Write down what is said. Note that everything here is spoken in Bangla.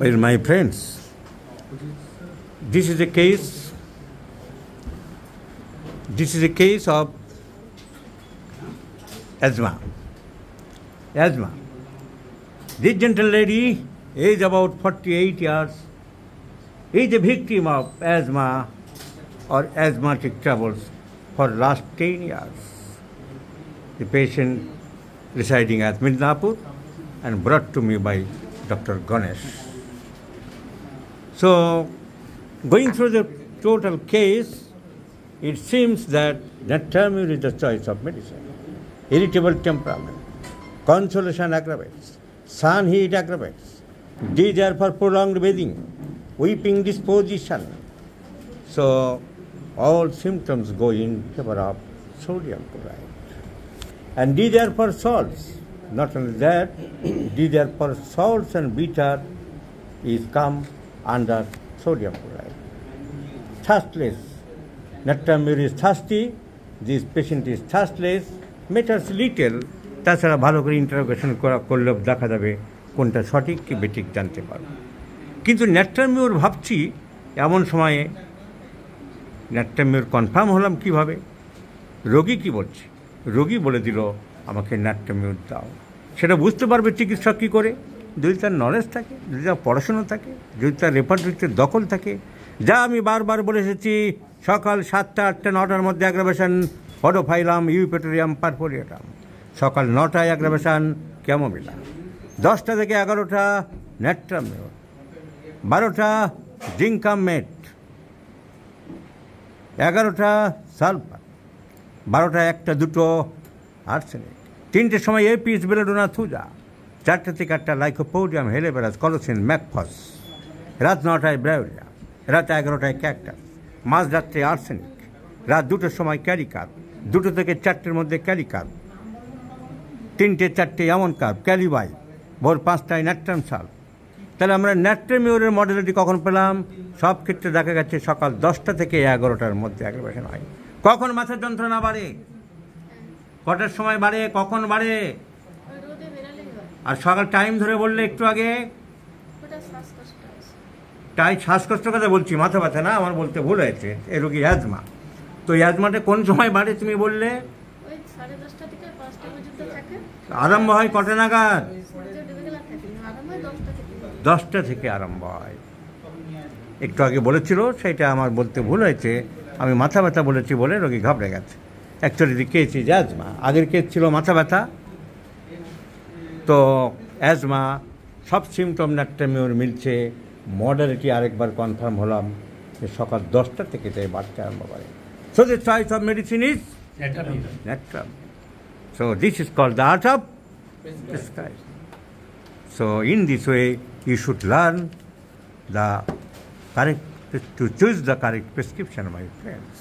Well, my friends, this is a case. This is a case of asthma. Asthma. This gentle lady, age about 48 years, is a victim of asthma or asthmatic troubles for last 10 years. The patient residing at Midnapur and brought to me by Dr. Ganesh. So, going through the total case, it seems that Natramur is the choice of medicine. Irritable temperament, consolation aggravates, sun heat aggravates, desire for prolonged bathing, weeping disposition. So, all symptoms go in favor of sodium chloride. And desire for salts, not only that, desire for salts and bitter is come under sodium chloride. Thirstless. Natramur is thirsty, this patient is thirstless, matters little, তাছাড়া ভালো করে ইন্টারোগেশন করলে দেখা যাবে কোনটা সঠিক কি বেঠিক জানতে পারবে। কিন্তু ন্যাট্রামিউর ভাবছি এমন সময়ে ন্যাট্রামিউর কনফার্ম হলাম কিভাবে? রোগী কি বলছে? রোগী বলে দিল আমাকে ন্যাট্রামিউর দাও। সেটা বুঝতে পারবে চিকিৎসক কী করে? যদি তার নলেজ থাকে, যদি তার পড়াশোনা থাকে, যদি তার রেপার্টরিতে দখল থাকে। যা আমি বারবার বলে এসেছি, সকাল 7টা 8টা 9টার মধ্যে অ্যাগ্রাভেশন পডোফাইলাম ইউপেটোরিয়াম পারফোরিয়াটাম, সকাল 9টায় অ্যাগ্রাভেশন ক্যামোমিলা, 10টা থেকে 11টা ন্যাট্রামিউর, 12টা জিঙ্কামেট, 11টা সালফার, 12টা 1টা 2টো আর্সেনিক, 3টের সময় এপিস বেলোডোনা থুজা, 4টা থেকে 8টা লাইকোপোডিয়াম হেলেবেরাস কলোসিন ম্যাকফস, রাত 9টায় ব্রায়োরিয়া, রাত 11টায় ক্যাকটাস, মাঝরাত্রে আর্সেনিক, রাত 2টোর সময় ক্যারিকার, 2টো থেকে 4টের মধ্যে ক্যারিকার, 3টে 4টে এমন কার্ব ক্যালিবাই, ভোর 5টায় ন্যাট্রাম সাল। তাহলে আমরা ন্যাট্রামিউরের মডেলিটি কখন পেলাম? সব ক্ষেত্রে দেখা গেছে সকাল 10টা থেকে 11টার মধ্যে অ্যাগ্রাভেশন হয়। কখন মাথার যন্ত্রণা বাড়ে? কটার সময় বাড়ে? কখন বাড়ে? আর সকাল টাইম ধরে বললে একটু আগে তাই শ্বাসকষ্ট কথা বলছি, মাথা ব্যথা না, আমার বলতে ভুল হয়েছে। এ রোগী অ্যাজমা। তো অ্যাজমাটা কোন সময় বাড়ে তুমি বললে? আরম্ভ হয় কটা নাগাদ? 10টা থেকে আরম্ভ হয়। একটু আগে বলেছিল, সেটা আমার বলতে ভুল হয়েছে, আমি মাথা ব্যথা বলেছি বলে রোগী ঘাবড়ে গেছে। Actually case is asthma. আগের কেস ছিল মাথা ব্যথা। তো অ্যাজমা, সব সিমটম ন্যাট্রামিউর মিলছে। মডালিটি আরেকবার কনফার্ম হলাম যে সকাল 10টা থেকে তাই বাড়তে আরম্ভ করে। So the choice of medicine is ন্যাট্রামিউর. So this is called the art of prescribing. So in this way you should learn the correct to choose the correct prescription, my friends.